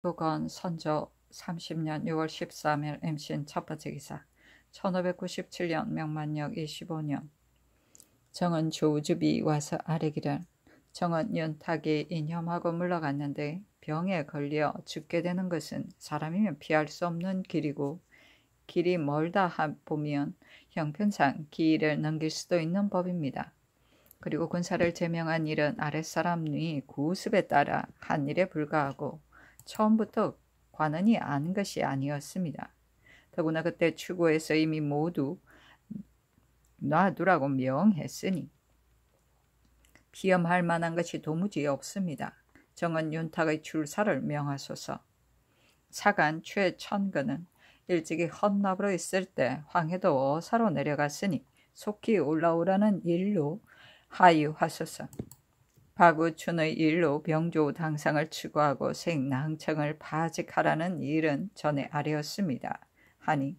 북한 선조 30년 6월 13일 MCN 첫 번째 기사 1597년 명만력 25년 정은 조주비 와서 아뢰기를 정은 윤탁이 이념하고 물러갔는데 병에 걸려 죽게 되는 것은 사람이면 피할 수 없는 길이고 길이 멀다 보면 형편상 길을 넘길 수도 있는 법입니다. 그리고 군사를 제명한 일은 아랫사람의 구습에 따라 한 일에 불과하고 처음부터 관원이 아는 것이 아니었습니다. 더구나 그때 추구에서 이미 모두 놔두라고 명했으니 피험할 만한 것이 도무지 없습니다. 정은 윤탁의 출사를 명하소서. 사간 최천근은 일찍이 헛납으로 있을 때 황해도 어사로 내려갔으니 속히 올라오라는 일로 하유하소서. 박우춘의 일로 병조 당상을 추구하고 생낭청을 파직하라는 일은 전에 아뢰었습니다. 하니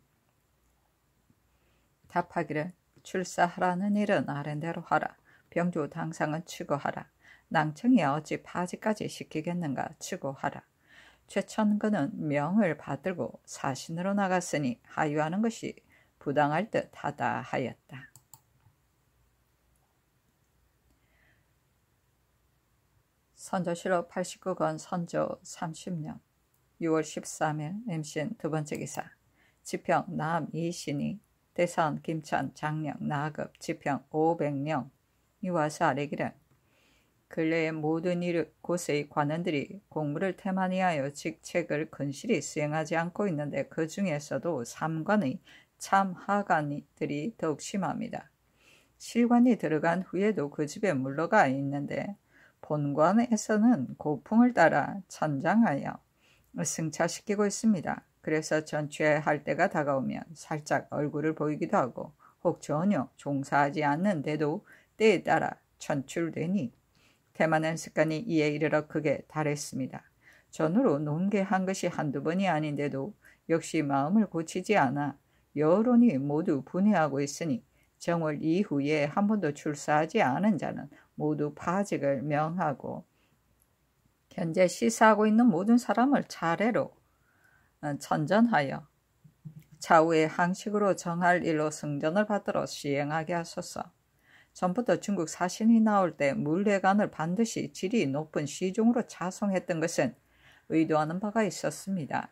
답하기를 출사하라는 일은 아랜대로 하라. 병조 당상은 추구하라. 낭청이 어찌 파직까지 시키겠는가 추구하라. 최천근은 명을 받들고 사신으로 나갔으니 하유하는 것이 부당할 듯하다 하였다. 선조실록 89권 선조 30년 6월 13일 MCN 두 번째 기사 지평 남이신이 대선 김천 장령 나급 지평 500명 이 와서 아뢰기를 근래의 모든 곳의 관원들이 공무를 태만히하여 직책을 근실히 수행하지 않고 있는데 그 중에서도 삼관의 참하관들이 더욱 심합니다. 실관이 들어간 후에도 그 집에 물러가 있는데 본관에서는 고풍을 따라 천장하여 승차시키고 있습니다. 그래서 전취할 때가 다가오면 살짝 얼굴을 보이기도 하고 혹 전혀 종사하지 않는데도 때에 따라 천출되니 태만한 습관이 이에 이르러 극에 달했습니다. 전후로 논개한 것이 한두 번이 아닌데도 역시 마음을 고치지 않아 여론이 모두 분해하고 있으니 정월 이후에 한 번도 출사하지 않은 자는 모두 파직을 명하고 현재 시사하고 있는 모든 사람을 차례로 천전하여 차후에 항식으로 정할 일로 승전을 받들어 시행하게 하소서. 전부터 중국 사신이 나올 때 물례관을 반드시 질이 높은 시종으로 차송했던 것은 의도하는 바가 있었습니다.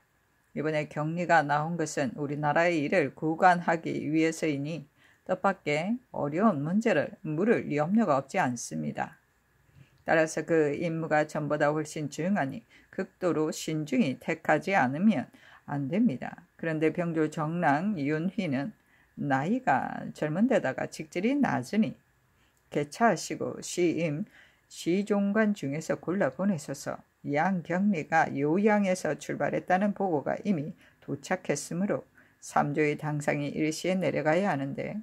이번에 격리가 나온 것은 우리나라의 일을 구관하기 위해서이니 뜻밖의 어려운 문제를 물을 염려가 없지 않습니다. 따라서 그 임무가 전보다 훨씬 중하니 극도로 신중히 택하지 않으면 안 됩니다. 그런데 병조 정랑 윤휘는 나이가 젊은 데다가 직질이 낮으니 개차하시고 시임, 시종관 중에서 골라 보내셔서 양경리가 요양에서 출발했다는 보고가 이미 도착했으므로 삼조의 당상이 일시에 내려가야 하는데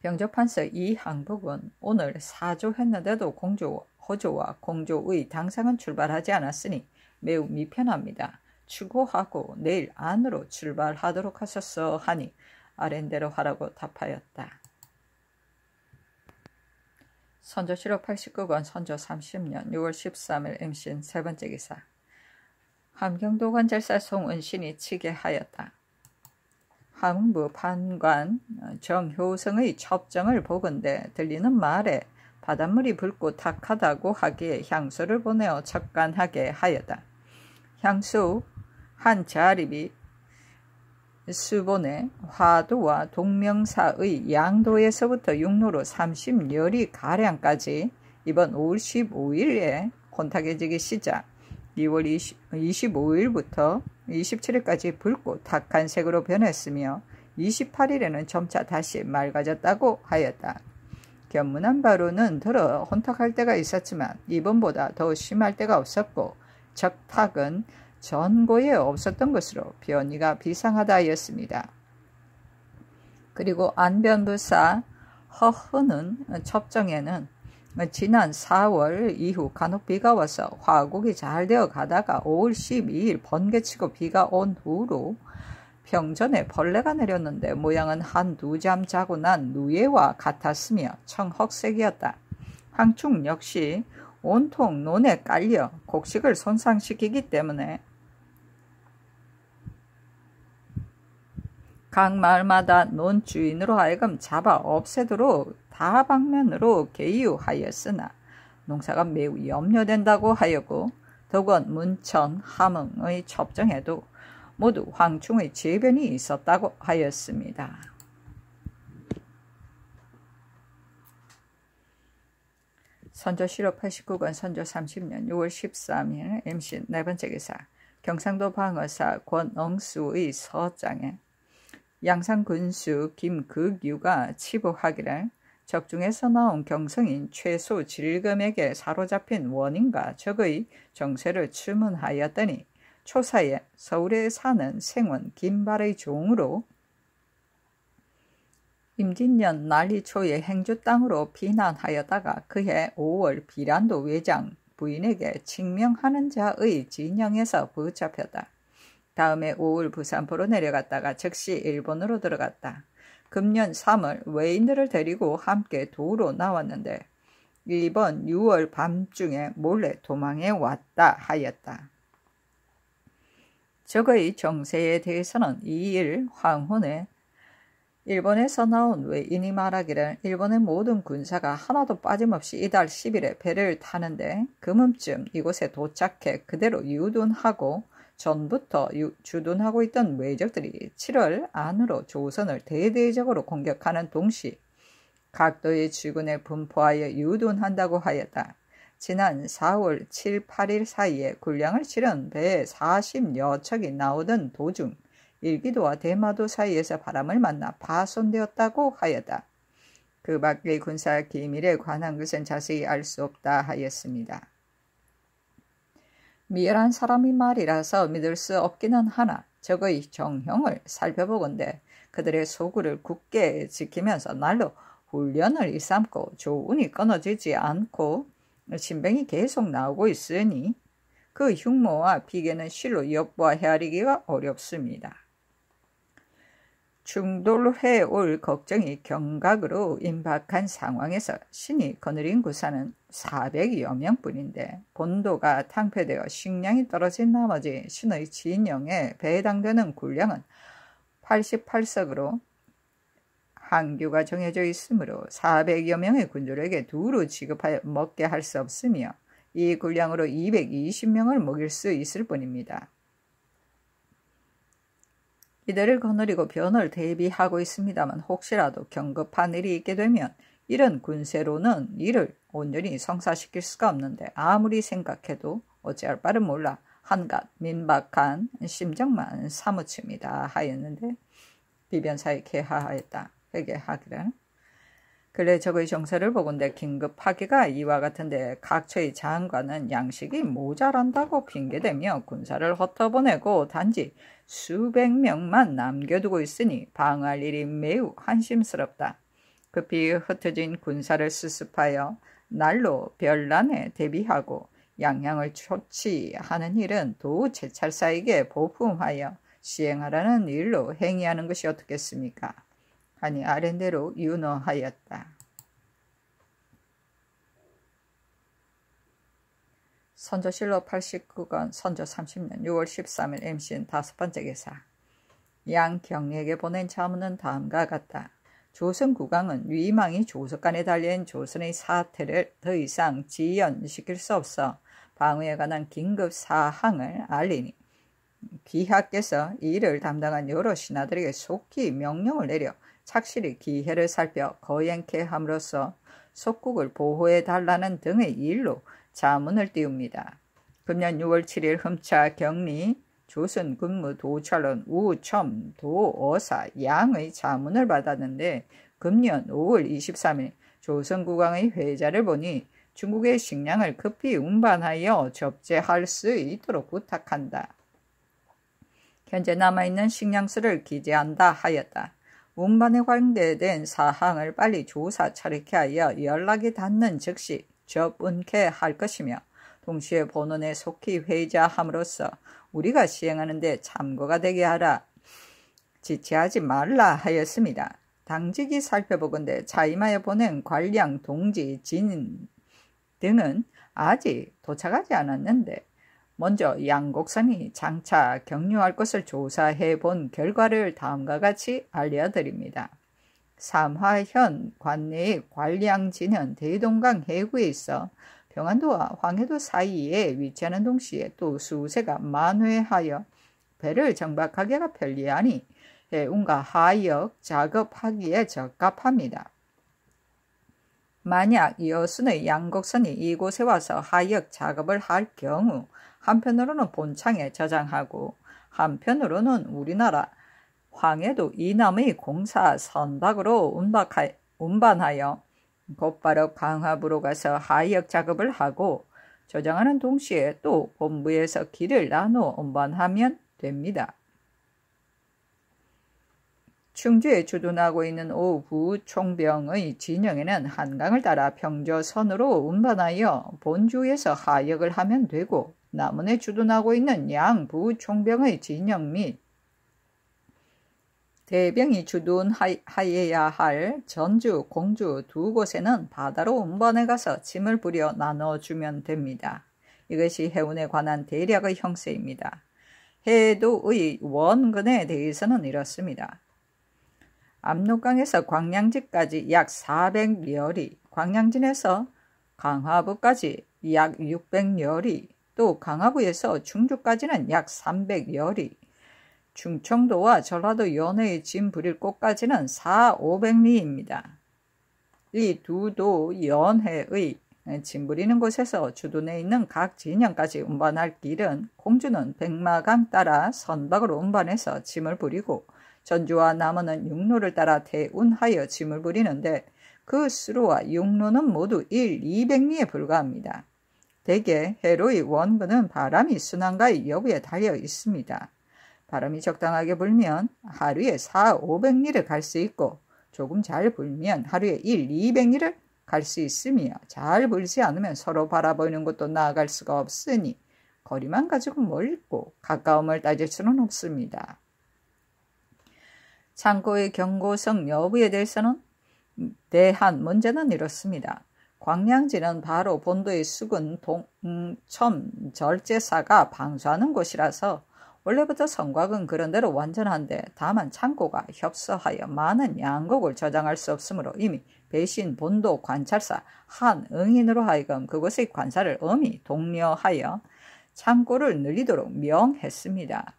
병조판서 이항복은 오늘 사조했는데도 호조와 공조의 당상은 출발하지 않았으니 매우 미편합니다. 추고하고 내일 안으로 출발하도록 하소서 하니 아랜대로 하라고 답하였다. 선조실록 89권 선조 30년 6월 13일 MCN 세 번째 기사 함경도 관절사 송은신이 치게 하였다. 함흥부 판관 정효성의 첩정을 보건대 들리는 말에 바닷물이 붉고 탁하다고 하기에 향수를 보내어 척간하게 하였다. 향수 한 자립이 수본에 화도와 동명사의 양도에서부터 육로로 30여리 가량까지 이번 5월 15일에 혼탁해지기 시작 2월 25일부터 27일까지 붉고 탁한 색으로 변했으며 28일에는 점차 다시 맑아졌다고 하였다. 견문한 바로는 들어 혼탁할 때가 있었지만 이번보다 더 심할 때가 없었고 적탁은 전고에 없었던 것으로 변이가 비상하다 하였습니다. 그리고 안변부사 허흐는 첩정에는 지난 4월 이후 간혹 비가 와서 화곡이 잘 되어 가다가 5월 12일 번개치고 비가 온 후로 평전에 벌레가 내렸는데 모양은 한두 잠 자고 난 누에와 같았으며 청흑색이었다. 황충 역시 온통 논에 깔려 곡식을 손상시키기 때문에 각 마을마다 논 주인으로 하여금 잡아 없애도록 다방면으로 계유하였으나 농사가 매우 염려된다고 하였고, 덕원, 문천, 함흥의 첩정에도 모두 황충의 재변이 있었다고 하였습니다. 선조실록 89권 선조 30년 6월 13일 임신 네번째 기사 경상도 방어사 권엉수의 서장에 양산군수 김극유가 치부하기를 적중에서 나온 경성인 최소 질금에게 사로잡힌 원인과 적의 정세를 추문하였더니 초사에 서울에 사는 생원 김발의 종으로 임진년 난리초에 행주 땅으로 피난하였다가 그해 5월 비란도 외장 부인에게 칙명하는 자의 진영에서 붙잡혔다. 다음에 5월 부산포로 내려갔다가 즉시 일본으로 들어갔다. 금년 3월 외인들을 데리고 함께 도로 나왔는데 이번 6월 밤중에 몰래 도망해 왔다 하였다. 적의 정세에 대해서는 이 일 황혼에 일본에서 나온 외인이 말하기를 일본의 모든 군사가 하나도 빠짐없이 이달 10일에 배를 타는데 금음쯤 이곳에 도착해 그대로 유둔하고 전부터 주둔하고 있던 외적들이 7월 안으로 조선을 대대적으로 공격하는 동시 각도의 주군에 분포하여 유둔한다고 하였다. 지난 4월 7, 8일 사이에 군량을 실은 배에 40여 척이 나오던 도중 일기도와 대마도 사이에서 바람을 만나 파손되었다고 하였다. 그 밖의 군사 기밀에 관한 것은 자세히 알 수 없다 하였습니다. 미열한 사람이 말이라서 믿을 수 없기는 하나 적의 정형을 살펴보건대 그들의 소굴을 굳게 지키면서 날로 훈련을 일삼고 조운이 끊어지지 않고 신병이 계속 나오고 있으니 그 흉모와 비계는 실로 역부와 헤아리기가 어렵습니다. 충돌해 올 걱정이 경각으로 임박한 상황에서 신이 거느린 구사는 400여 명뿐인데 본도가 탕폐되어 식량이 떨어진 나머지 신의 진영에 배당되는 군량은 88석으로 항규가 정해져 있으므로 400여 명의 군주에게 두루 지급하여 먹게 할 수 없으며 이 군량으로 220명을 먹일 수 있을 뿐입니다. 이들을 거느리고 변을 대비하고 있습니다만 혹시라도 경급한 일이 있게 되면 이런 군세로는 이를 온전히 성사시킬 수가 없는데 아무리 생각해도 어찌할 바를 몰라 한갓 민박한 심정만 사무칩니다 하였는데 비변사에 개하하였다. 회개하기를 근래 적의 정세를 보건대 긴급하기가 이와 같은데 각처의 장관은 양식이 모자란다고 핑계대며 군사를 흩어보내고 단지 수백 명만 남겨두고 있으니 방어할 일이 매우 한심스럽다. 급히 흩어진 군사를 수습하여 날로 별난에 대비하고 양양을 조치하는 일은 도 제찰사에게 보품하여 시행하라는 일로 행위하는 것이 어떻겠습니까? 하니 아랜대로 윤허하였다. 선조실록 89권 선조 30년 6월 13일 임신 5번째 기사 양경에게 보낸 자문은 다음과 같다. 조선 국왕은 위망이 조석간에 달린 조선의 사태를 더 이상 지연시킬 수 없어 방위에 관한 긴급 사항을 알리니 귀하께서 이 일을 담당한 여러 신하들에게 속히 명령을 내려 착실히 기회를 살펴 거행케 함으로써 속국을 보호해달라는 등의 일로 자문을 띄웁니다. 금년 6월 7일 흠차 경리 조선 군무 도찰론 우첨 도어사 양의 자문을 받았는데 금년 5월 23일 조선 국왕의 회자를 보니 중국의 식량을 급히 운반하여 접재할 수 있도록 부탁한다. 현재 남아있는 식량수를 기재한다 하였다. 운반에 관계된 사항을 빨리 조사 처리케 하여 연락이 닿는 즉시 접은케 할 것이며 동시에 본원에 속히 회자함으로써 우리가 시행하는 데 참고가 되게 하라. 지체하지 말라 하였습니다. 당직이 살펴보건대 자임하여 보낸 관량, 동지, 진인 등은 아직 도착하지 않았는데 먼저 양곡선이 장차 경유할 것을 조사해 본 결과를 다음과 같이 알려드립니다. 삼화현 관내의 관량지는 대동강 해구에 있어 평안도와 황해도 사이에 위치하는 동시에 또 수세가 만회하여 배를 정박하기가 편리하니 해운과 하역 작업하기에 적합합니다. 만약 여순의 양곡선이 이곳에 와서 하역 작업을 할 경우 한편으로는 본창에 저장하고 한편으로는 우리나라 황해도 이남의 공사 선박으로 운반하여 곧바로 강화부로 가서 하역 작업을 하고 저장하는 동시에 또 본부에서 길을 나누어 운반하면 됩니다. 충주에 주둔하고 있는 오부총병의 진영에는 한강을 따라 평저선으로 운반하여 본주에서 하역을 하면 되고, 남원에 주둔하고 있는 양부총병의 진영 및 대병이 주둔하여야 할 전주, 공주 두 곳에는 바다로 운반해 가서 짐을 부려 나눠주면 됩니다. 이것이 해운에 관한 대략의 형세입니다. 해도의 원근에 대해서는 이렇습니다. 압록강에서 광양지까지 약 400여리, 광양진에서 강화부까지 약 600여리, 또 강화부에서 충주까지는 약 300여리, 충청도와 전라도 연해의 짐 부릴 곳까지는 4,500리입니다. 이 두 도 연해의 짐 부리는 곳에서 주둔해 있는 각 진영까지 운반할 길은 공주는 백마강 따라 선박으로 운반해서 짐을 부리고 전주와 남원은 육로를 따라 대운하여 짐을 부리는데 그 수로와 육로는 모두 200리에 불과합니다. 대개 해로의 원근은 바람이 순한가의 여부에 달려 있습니다. 바람이 적당하게 불면 하루에 4,500리를 갈 수 있고 조금 잘 불면 하루에 200리를 갈 수 있으며 잘 불지 않으면 서로 바라보이는 곳도 나아갈 수가 없으니 거리만 가지고 멀고 가까움을 따질 수는 없습니다. 창고의 경고성 여부에 대한 문제는 이렇습니다. 광양지는 바로 본도의 수군 동첨 절제사가 방수하는 곳이라서 원래부터 성곽은 그런대로 완전한데 다만 창고가 협소하여 많은 양곡을 저장할 수 없으므로 이미 배신 본도 관찰사 한 응인으로 하여금 그곳의 관사를 엄히 독려하여 창고를 늘리도록 명했습니다.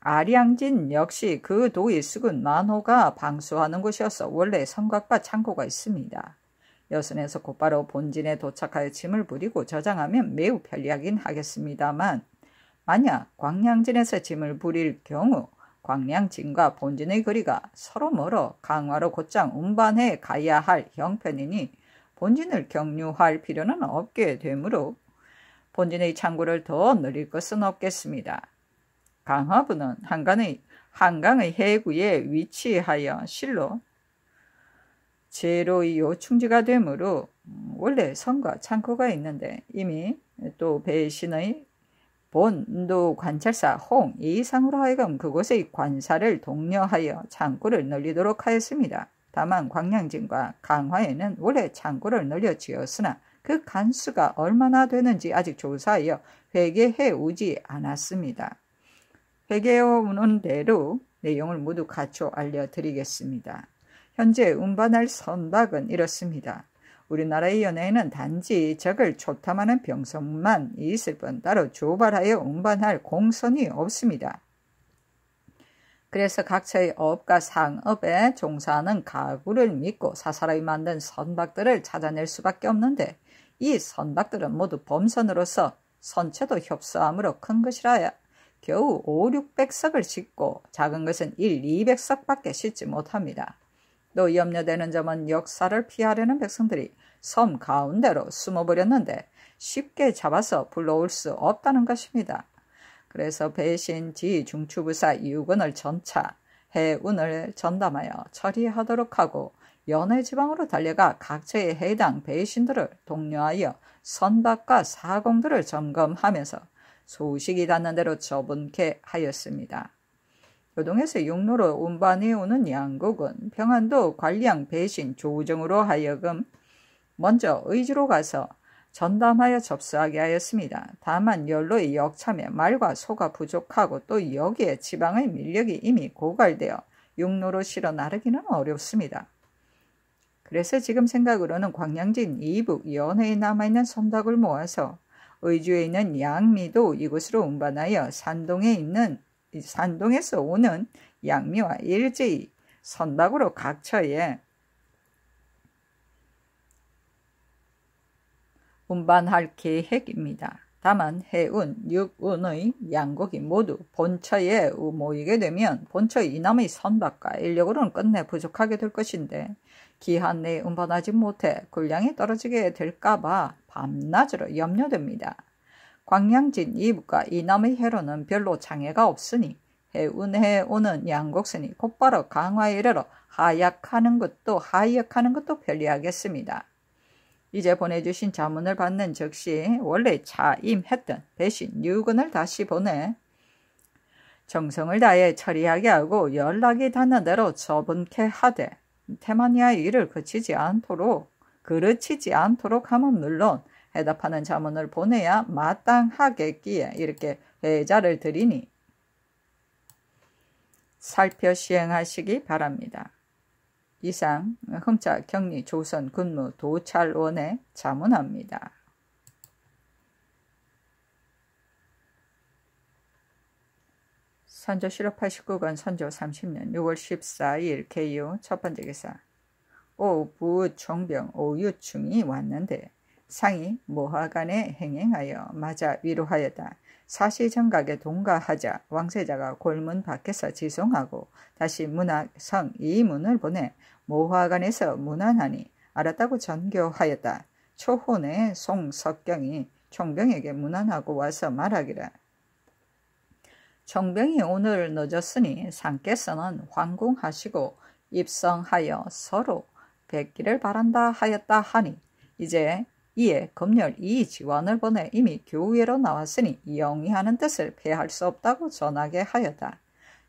아량진 역시 그 도의 수군 만호가 방수하는 곳이어서 원래 성곽과 창고가 있습니다. 여순에서 곧바로 본진에 도착하여 짐을 부리고 저장하면 매우 편리하긴 하겠습니다만 만약 광양진에서 짐을 부릴 경우 광양진과 본진의 거리가 서로 멀어 강화로 곧장 운반해 가야 할 형편이니 본진을 경유할 필요는 없게 되므로 본진의 창고를 더 늘릴 것은 없겠습니다. 강화부는 한강의 해구에 위치하여 실로 제로의 요충지가 되므로 원래 성과 창고가 있는데 이미 또 배신의 본도 관찰사 홍 이상으로 하여금 그곳의 관사를 독려하여 창고를 늘리도록 하였습니다. 다만 광양진과 강화에는 원래 창고를 늘려 지었으나 그 간수가 얼마나 되는지 아직 조사하여 회계해 오지 않았습니다. 회계해 오는 대로 내용을 모두 갖춰 알려드리겠습니다. 현재 운반할 선박은 이렇습니다. 우리나라의 연해에는 단지 적을 초탐하는 병선만 있을 뿐 따로 조발하여 운반할 공선이 없습니다. 그래서 각처의 업과 상업에 종사하는 가구를 믿고 사사로이 만든 선박들을 찾아낼 수밖에 없는데 이 선박들은 모두 범선으로서 선체도 협소하므로 큰 것이라야 겨우 500~600석을 싣고 작은 것은 100~200석밖에 싣지 못합니다. 또 염려되는 점은 역사를 피하려는 백성들이 섬 가운데로 숨어버렸는데 쉽게 잡아서 불러올 수 없다는 것입니다. 그래서 배신 지중추부사 유근을 전차 해운을 전담하여 처리하도록 하고 연해 지방으로 달려가 각처의 해당 배신들을 독려하여 선박과 사공들을 점검하면서 소식이 닿는 대로 처분케 하였습니다. 교동에서 육로로 운반해 오는 양곡은 평안도 관량 배신 조정으로 하여금 먼저 의주로 가서 전담하여 접수하게 하였습니다. 다만 연로의 역참에 말과 소가 부족하고 또 여기에 지방의 밀력이 이미 고갈되어 육로로 실어 나르기는 어렵습니다. 그래서 지금 생각으로는 광양진 이북 연해에 남아있는 선박을 모아서 의주에 있는 양미도 이곳으로 운반하여 산동에서 오는 양미와 일제히 선박으로 각 처에 운반할 계획입니다. 다만 해운, 육운의 양국이 모두 본처에 모이게 되면 본처의 이남의 선박과 인력으로는 끝내 부족하게 될 것인데 기한 내에 운반하지 못해 군량이 떨어지게 될까봐 밤낮으로 염려됩니다. 광양진 이북과 이남의 해로는 별로 장애가 없으니 해운해 오는 양곡선이 곧바로 강화에 이르러 하역하는 것도 편리하겠습니다. 이제 보내주신 자문을 받는 즉시 원래 차임했던 대신 유근을 다시 보내 정성을 다해 처리하게 하고 연락이 닿는 대로 처분케 하되 태만이의 일을 그르치지 않도록 함은 물론 해답하는 자문을 보내야 마땅하겠기에 이렇게 회자를 드리니 살펴 시행하시기 바랍니다. 이상 흠자 경리 조선 군무 도찰원에 자문합니다. 선조 실록 89권 선조 30년 6월 14일 개유 첫 번째 기사. 오부 총병 오유충이 왔는데 상이 모하간에 행행하여 맞아 위로하였다. 사시정각에 동가하자 왕세자가 골문 밖에서 지송하고 다시 문학성 이문을 보내 모하간에서 문안하니 알았다고 전교하였다. 초혼의 송석경이 총병에게 문안하고 와서 말하기를 총병이 오늘 늦었으니 상께서는 황궁하시고 입성하여 서로 뵙기를 바란다 하였다 하니 이에 금열 이 지원을 보내 이미 교회로 나왔으니 영위하는 뜻을 패할 수 없다고 전하게 하였다.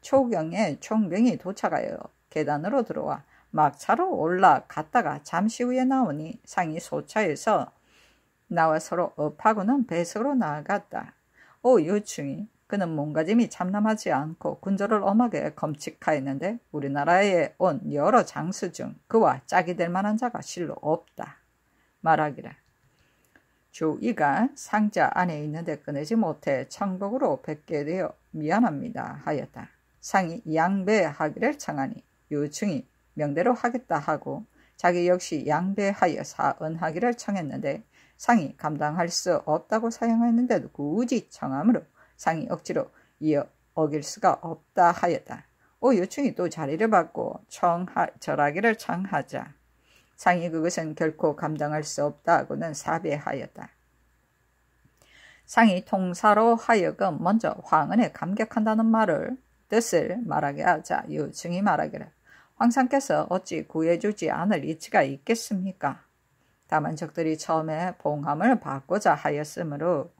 초경에 총병이 도착하여 계단으로 들어와 막차로 올라갔다가 잠시 후에 나오니 상이 소차에서 나와 서로 업하고는 배석으로 나아갔다. 오유충이 그는 몸가짐이 참남하지 않고 군조를 엄하게 검칙하였는데 우리나라에 온 여러 장수 중 그와 짝이 될 만한 자가 실로 없다. 말하기를 조이가 상자 안에 있는데 꺼내지 못해 청복으로 뵙게 되어 미안합니다 하였다. 상이 양배하기를 청하니 유충이 명대로 하겠다 하고 자기 역시 양배하여 사언하기를 청했는데 상이 감당할 수 없다고 사양하였는데도 굳이 청함으로 상이 억지로 이어 어길 수가 없다 하였다. 유충이 또 자리를 받고 절하기를 청하자 상이 그것은 결코 감당할 수 없다고는 사배하였다. 상이 통사로 하여금 먼저 황은에 감격한다는 뜻을 말하게 하자 유충이 말하기를 황상께서 어찌 구해주지 않을 이치가 있겠습니까? 다만 적들이 처음에 봉함을 받고자 하였으므로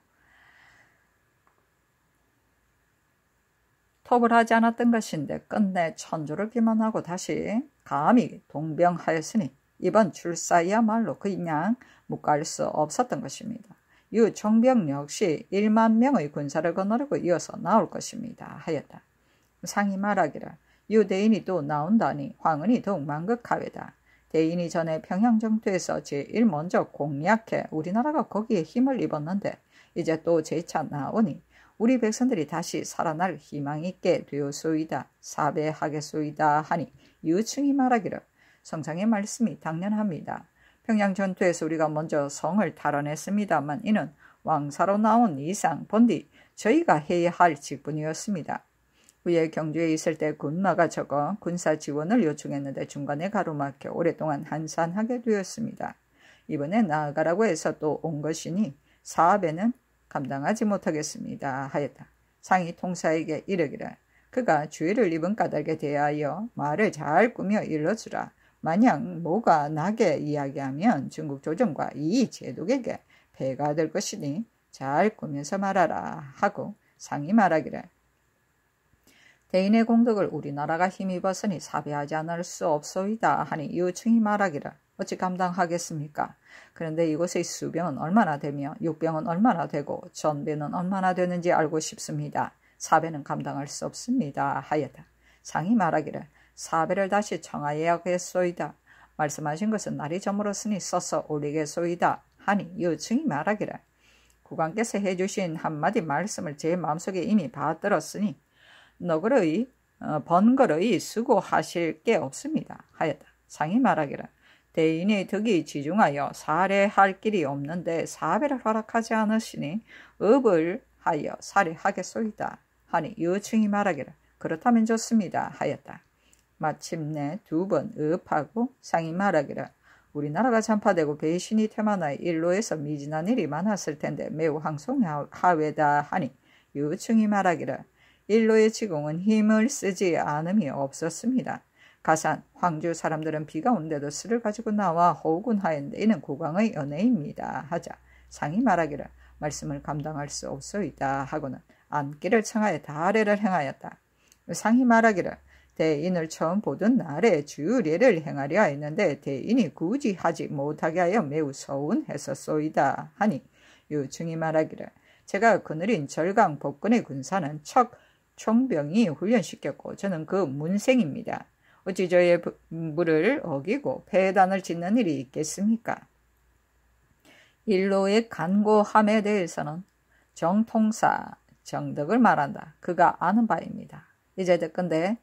톱을 하지 않았던 것인데 끝내 천조를 기만하고 다시 감히 동병하였으니 이번 출사야말로 그냥 묵갈 수 없었던 것입니다. 유 총병 역시 1만 명의 군사를 거느리고 이어서 나올 것입니다 하였다. 상이 말하기를 유 대인이 또 나온다니 황은이 더욱 만극하외다. 대인이 전에 평양정투에서 제일 먼저 공략해 우리나라가 거기에 힘을 입었는데 이제 또 재차 나오니 우리 백성들이 다시 살아날 희망 있게 되었소이다. 사배하겠소이다 하니 유충이 말하기를 성상의 말씀이 당연합니다. 평양전투에서 우리가 먼저 성을 탈환했습니다만 이는 왕사로 나온 이상 본디 저희가 해야 할 직분이었습니다. 후에 경주에 있을 때 군마가 적어 군사 지원을 요청했는데 중간에 가로막혀 오랫동안 한산하게 되었습니다. 이번에 나아가라고 해서 또 온 것이니 사업에는 감당하지 못하겠습니다 하였다. 상이 통사에게 이르기를 그가 주의를 입은 까닭에 대하여 말을 잘 꾸며 일러주라. 만약 뭐가 나게 이야기하면 중국 조정과 이 제독에게 배가 될 것이니 잘 꾸며서 말하라 하고 상이 말하기를 대인의 공덕을 우리나라가 힘입었으니 사배하지 않을 수 없소이다 하니 유충이 말하기를 어찌 감당하겠습니까? 그런데 이곳의 수병은 얼마나 되며 육병은 얼마나 되고 전배는 얼마나 되는지 알고 싶습니다. 사배는 감당할 수 없습니다. 하였다. 상이 말하기를 사배를 다시 청하여야겠소이다. 말씀하신 것은 날이 저물었으니 써서 올리겠소이다. 하니 유충이 말하기를 국왕께서 해주신 한마디 말씀을 제 마음속에 이미 받들었으니 너그러이 번거로이 수고하실 게 없습니다. 하였다. 상이 말하기를 대인의 덕이 지중하여 살해할 길이 없는데 사배를 허락하지 않으시니 업을 하여 살해하겠소이다. 하니 유충이 말하기를 그렇다면 좋습니다. 하였다. 마침내 두 번 업하고 상이 말하기를 우리나라가 전파되고 배신이 퇴만하여 일로에서 미진한 일이 많았을 텐데 매우 황송하외다. 하니 유충이 말하기를 일로의 지공은 힘을 쓰지 않음이 없었습니다. 가산 황주 사람들은 비가 오는데도 술을 가지고 나와 호군하였는데 이는 국왕의 은혜입니다. 하자 상이 말하기를 말씀을 감당할 수 없소이다. 하고는 안기를 청하여 다례를 행하였다. 상이 말하기를 대인을 처음 보던 날에 주례를 행하려 했는데 대인이 굳이 하지 못하게 하여 매우 서운했었소이다. 하니 유충이 말하기를 제가 그늘인 절강 복근의 군사는 척 총병이 훈련시켰고 저는 그 문생입니다. 어찌 저의 물을 어기고 폐단을 짓는 일이 있겠습니까? 일로의 간고함에 대해서는 정통사 정덕을 말한다. 그가 아는 바입니다. 이제 듣건대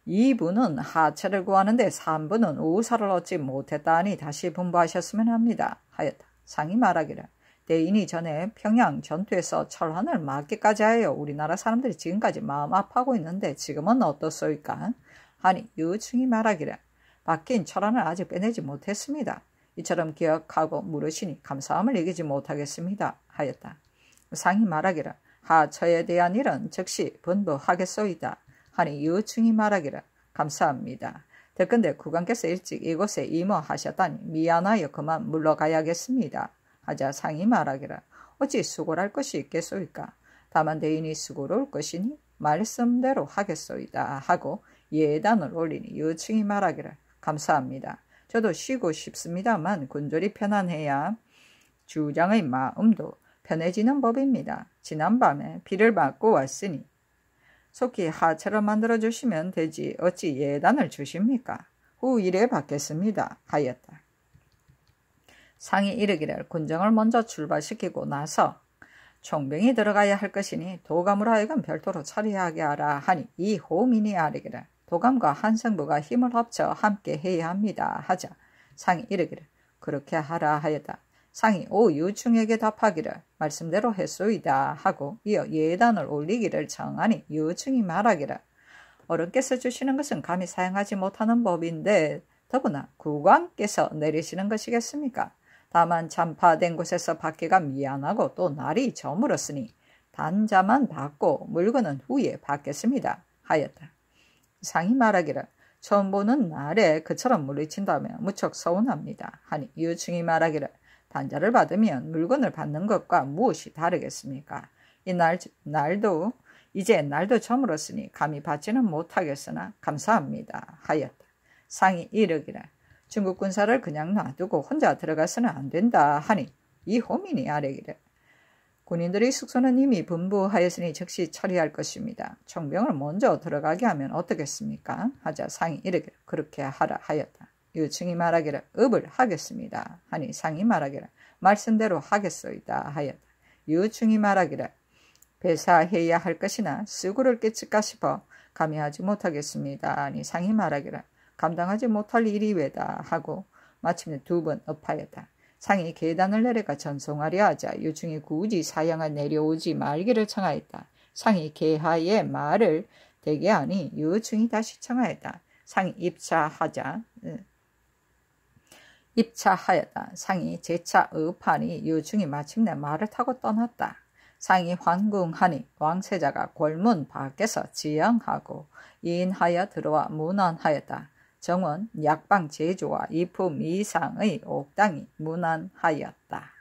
2부는 하차를 구하는데 3부는 우사를 얻지 못했다니 다시 분부하셨으면 합니다. 하였다. 상이 말하기를 대인이 전에 평양 전투에서 철환을 맞기까지 하여 우리나라 사람들이 지금까지 마음 아파하고 있는데 지금은 어떻소이까? 하니 유충이 말하기를 박힌 철환을 아직 빼내지 못했습니다. 이처럼 기억하고 물으시니 감사함을 이기지 못하겠습니다. 하였다. 상이 말하기를 하처에 대한 일은 즉시 분부하겠소이다. 하니 유충이 말하기를 감사합니다. 듣건대 국왕께서 일찍 이곳에 임하하셨다니 미안하여 그만 물러가야겠습니다. 하자 상이 말하기를 어찌 수고를 할 것이 있겠소이까? 다만 대인이 수고를 올 것이니 말씀대로 하겠소이다. 하고 예단을 올리니 유충이 말하기를 감사합니다. 저도 쉬고 싶습니다만 군졸이 편안해야 주장의 마음도 편해지는 법입니다. 지난밤에 비를 맞고 왔으니 속히 하차를 만들어주시면 되지 어찌 예단을 주십니까? 후 일에 받겠습니다. 하였다. 상이 이르기를 군정을 먼저 출발시키고 나서 총병이 들어가야 할 것이니 도감으로 하여금 별도로 처리하게 하라. 하니 이 호민이 아뢰기를 도감과 한성부가 힘을 합쳐 함께 해야 합니다. 하자 상이 이르기를 그렇게 하라 하였다. 상이 유충에게 답하기를 말씀대로 했소이다 하고 이어 예단을 올리기를 청하니 유충이 말하기를 어른께서 주시는 것은 감히 사용하지 못하는 법인데 더구나 국왕께서 내리시는 것이겠습니까? 다만 잠파된 곳에서 받기가 미안하고 또 날이 저물었으니 단자만 받고 물건은 후에 받겠습니다. 하였다. 상이 말하기를 처음 보는 날에 그처럼 물리친다면 무척 서운합니다. 하니 유충이 말하기를 단자를 받으면 물건을 받는 것과 무엇이 다르겠습니까? 이제 날도 저물었으니 감히 받지는 못하겠으나 감사합니다. 하였다. 상이 이르기를 중국 군사를 그냥 놔두고 혼자 들어가서는 안 된다. 하니 이 호민이 아뢰기를 군인들의 숙소는 이미 분부하였으니 즉시 처리할 것입니다. 총병을 먼저 들어가게 하면 어떻겠습니까? 하자 상이 이르기를 그렇게 하라 하였다. 유충이 말하기를 업을 하겠습니다. 하니 상이 말하기를 말씀대로 하겠소이다 하였다. 유충이 말하기를 배사해야 할 것이나 수고를 끼칠까 싶어 감히 하지 못하겠습니다. 하니 상이 말하기를 감당하지 못할 일이 왜다 하고 마침내 두 번 업하였다. 상이 계단을 내려가 전송하려 하자 유충이 굳이 사양을 내려오지 말기를 청하였다. 상이 계하의 말을 대게 하니 유충이 다시 청하였다. 상이 입차하였다. 상이 재차 업하니 유충이 마침내 말을 타고 떠났다. 상이 환궁하니 왕세자가 골문 밖에서 지영하고 인하여 들어와 문안하였다. 정원, 약방 제조와 이품 이상의 옥당이 문안하였다.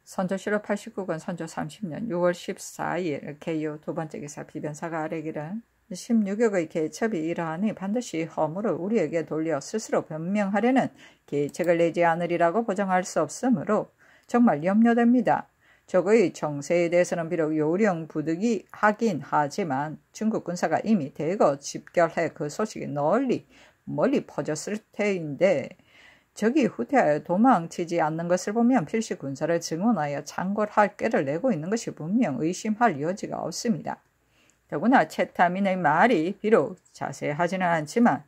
선조실록 89권 선조 30년 6월 14일 개요 두 번째 기사 비변사가 아뢰기를 16억의 계첩이 이러하니 반드시 허물을 우리에게 돌려 스스로 변명하려는 계책을 내지 않으리라고 보장할 수 없으므로 정말 염려됩니다. 적의 정세에 대해서는 비록 요령 부득이 하긴 하지만 중국 군사가 이미 대거 집결해 그 소식이 멀리 퍼졌을 테인데 적이 후퇴하여 도망치지 않는 것을 보면 필시 군사를 증원하여 창궐할 꾀를 내고 있는 것이 분명 의심할 여지가 없습니다. 더구나 채타민의 말이 비록 자세하지는 않지만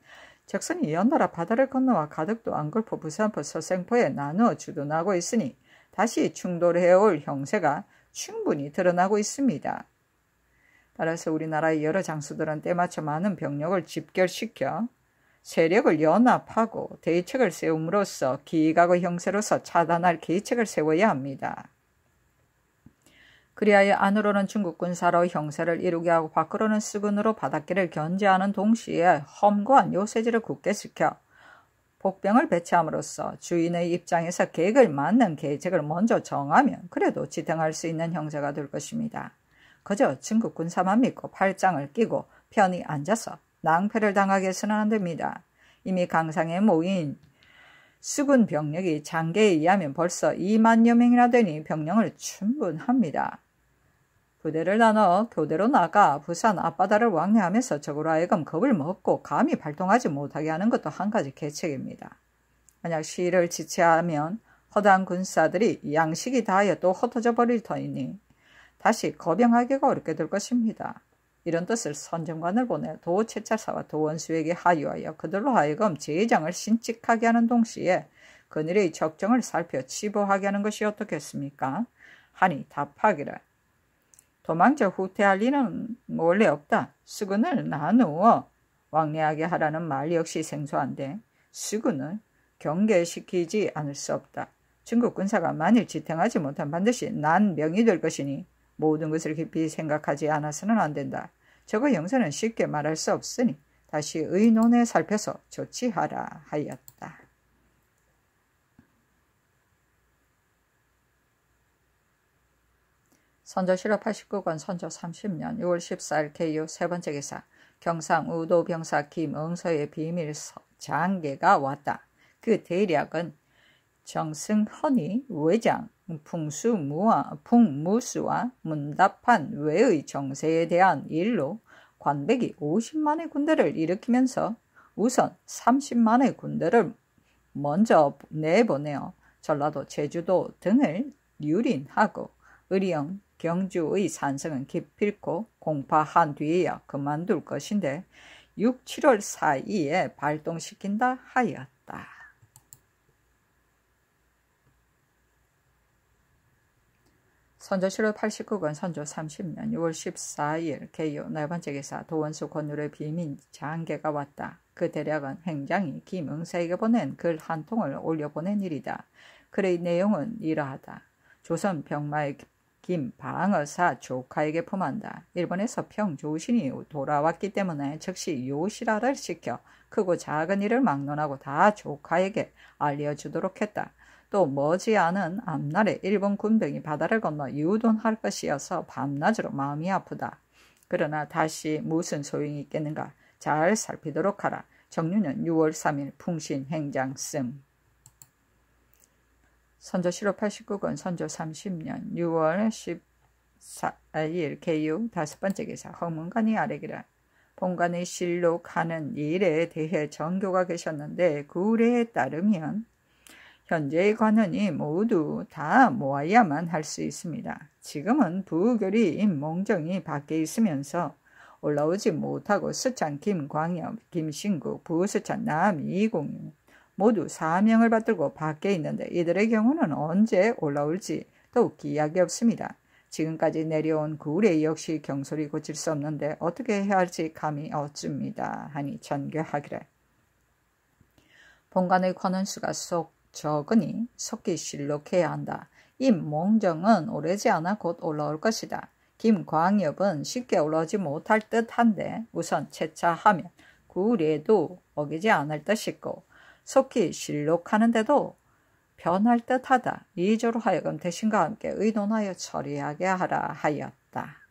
적선이 연나라 바다를 건너와 가덕도, 안골포, 부산포, 서생포에 나누어 주둔하고 있으니 다시 충돌해올 형세가 충분히 드러나고 있습니다. 따라서 우리나라의 여러 장수들은 때맞춰 많은 병력을 집결시켜 세력을 연합하고 대책을 세움으로써 기각의 형세로서 차단할 계책을 세워야 합니다. 그리하여 안으로는 중국 군사로 형세를 이루게 하고 밖으로는 수군으로 바닷길을 견제하는 동시에 험고한 요새지를 굳게 지켜 복병을 배치함으로써 주인의 입장에서 계획을 맞는 계책을 먼저 정하면 그래도 지탱할 수 있는 형세가 될 것입니다. 그저 중국 군사만 믿고 팔짱을 끼고 편히 앉아서 낭패를 당하게 해서는 안 됩니다. 이미 강상에 모인 수군 병력이 장계에 의하면 벌써 2만여 명이나 되니 병력을 충분합니다. 부대를 나눠 교대로 나가 부산 앞바다를 왕래하면서 적으로 하여금 겁을 먹고 감히 발동하지 못하게 하는 것도 한 가지 계책입니다. 만약 시를 지체하면 허다한 군사들이 양식이 다하여 또 흩어져 버릴 터이니 다시 거병하기가 어렵게 될 것입니다. 이런 뜻을 선정관을 보내 도채차사와 도원수에게 하유하여 그들로 하여금 제장을 신칙하게 하는 동시에 그들의 적정을 살펴 치부하게 하는 것이 어떻겠습니까? 하니 답하기를 도망쳐 후퇴할 리는 원래 없다. 수군을 나누어 왕래하게 하라는 말 역시 생소한데 수군을 경계시키지 않을 수 없다. 중국 군사가 만일 지탱하지 못하면 반드시 난명이 될 것이니 모든 것을 깊이 생각하지 않아서는 안 된다. 저거 형세는 쉽게 말할 수 없으니 다시 의논에 살펴서 조치하라 하였다. 선조실록 89권 선조 30년 6월 14일 개요 세 번째 기사 경상 우도병사 김응서의 비밀 장계가 왔다. 그 대략은 정승헌이 외장 풍무수와 문답한 외의 정세에 대한 일로 관백이 50만의 군대를 일으키면서 우선 30만의 군대를 먼저 내보내어 전라도, 제주도 등을 유린하고 의령, 경주의 산성은 기필코 공파한 뒤에야 그만둘 것인데 6, 7월 사이에 발동시킨다 하였다. 선조실록 89권 선조 30년 6월 14일 개요 네 번째 기사 도원수 권율의 비밀 장계가 왔다. 그 대략은 행장이 김응사에게 보낸 글 한 통을 올려보낸 일이다. 글의 내용은 이러하다. 조선 병마의 김방어사 조카에게 품한다. 일본에서 평조신이 돌아왔기 때문에 즉시 요실화를 시켜 크고 작은 일을 막론하고 다 조카에게 알려주도록 했다. 또 머지않은 앞날에 일본 군병이 바다를 건너 유돈할 것이어서 밤낮으로 마음이 아프다. 그러나 다시 무슨 소용이 있겠는가. 잘 살피도록 하라. 정류는 6월 3일 풍신 행장 씀. 선조실록 89권 선조 30년 6월 14일 개유 다섯 번째 기사 허문관이 아뢰기를 본관의 실록하는 일에 대해 정교가 계셨는데 그 의뢰에 따르면 현재의 관원이 모두 다 모아야만 할 수 있습니다. 지금은 부결이 임몽정이 밖에 있으면서 올라오지 못하고 스찬, 김광엽, 김신국, 부스찬, 남이공유 모두 사명을 받들고 밖에 있는데 이들의 경우는 언제 올라올지 더욱 기약이 없습니다. 지금까지 내려온 그 의뢰 역시 경솔이 고칠 수 없는데 어떻게 해야 할지 감이 없습니다. 하니 전개하기를 본관의 관원수가 속 적으니 속히 실록해야 한다. 임몽정은 오래지 않아 곧 올라올 것이다. 김광엽은 쉽게 올라오지 못할 듯한데 우선 채차하면 그 의뢰도 어기지 않을 듯 싶고 속히 실록하는데도 변할 듯하다. 2조로 하여금 대신과 함께 의논하여 처리하게 하라 하였다.